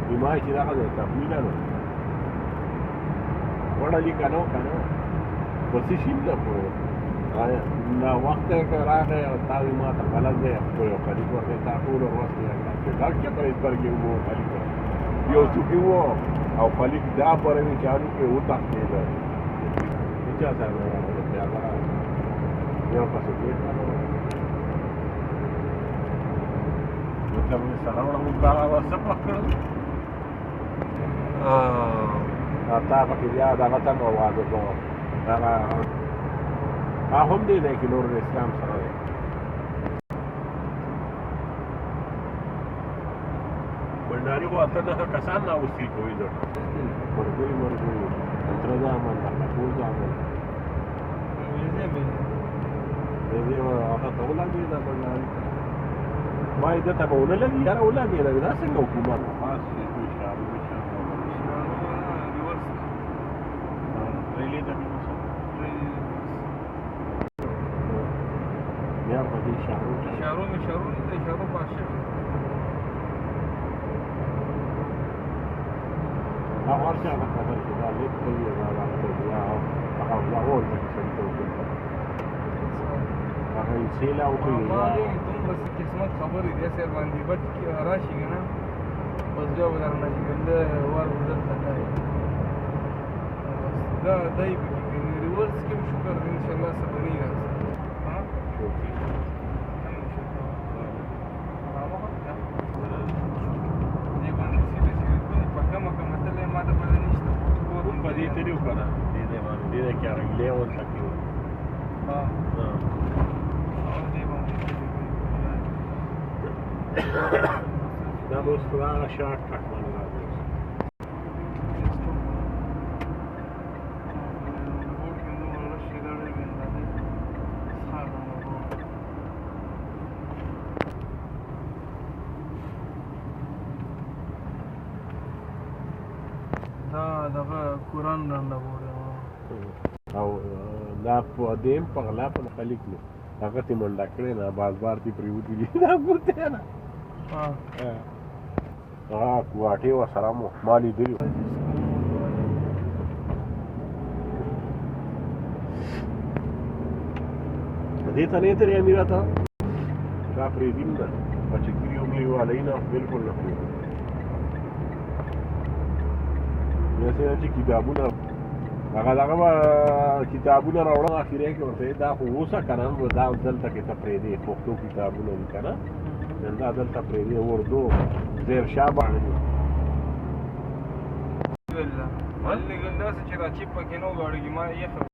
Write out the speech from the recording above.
حمایت چې دغه دی تحویله نو وړه لیکه نه که نه په څه شي ده خو ناوخته که راغی او تا وایي ما ته غلط دی خو یو خلیق ورته تا ټوله ورځ چې دا چېرته سترګې وو خلیق یو څوکې وو او خلیق دا پرې چالو کې وتښتېده د چا سره راغله بیا هغه یو کس دې مطلب سره وړه موږ هغه څه پخ کړل تا پکې بیا دغه ته مو واده کوم هغه هم دی دی چې نور د اسلام سره دی بنډاري خو اته نهه کسان راوستي کوي درته مرګوي تره زامن هغه ټول زامن هغه ته ولګېده بنډاري ما یې دته به ونه لګي یاره ولګېده دا څنګه حکومت خاص بیا په دې اشارو پاس شوي هغه هر چا ته خبر چې دا لیک کوي دا کوي هغه لاهور کې څنګه کوي هغه یې سیلا او کوي ما دومره قسمت خبرې دې سر باندې بټ راشي کنه بس جو ورنه چې ګنده ور ودل ځای دا دای په ریورس کې شکر ان شاء الله سبني راځي تریو کنه دې کې راغلی او تکیو دا اوس هغه شارټ کټ باندې راځي دغه قرآن رانډوړی او دا په دیم په غلا په خلیق نو هغه ته منډه کړې نه بازار دې پریوتي دي دا ګورته نه کوټې ورسره مو ما لیدلي دې ته نه ترې امیر ته دا پرېږدي نه چې ګریو ملیوالی نه بلکل نه پرېږدي یاسې چې کتابونه هغه دغه به کتابونه راوړم اخرې کې ورته دا خو اوسه که نه دا دلته کې ته پرېږدې پښتو کتابونه دي که نه دا دلته پرېږدې اردو زیرشاه باندې دي هلې ګل داسې چې راچیپ پکې نه وغواړېږي ما یخه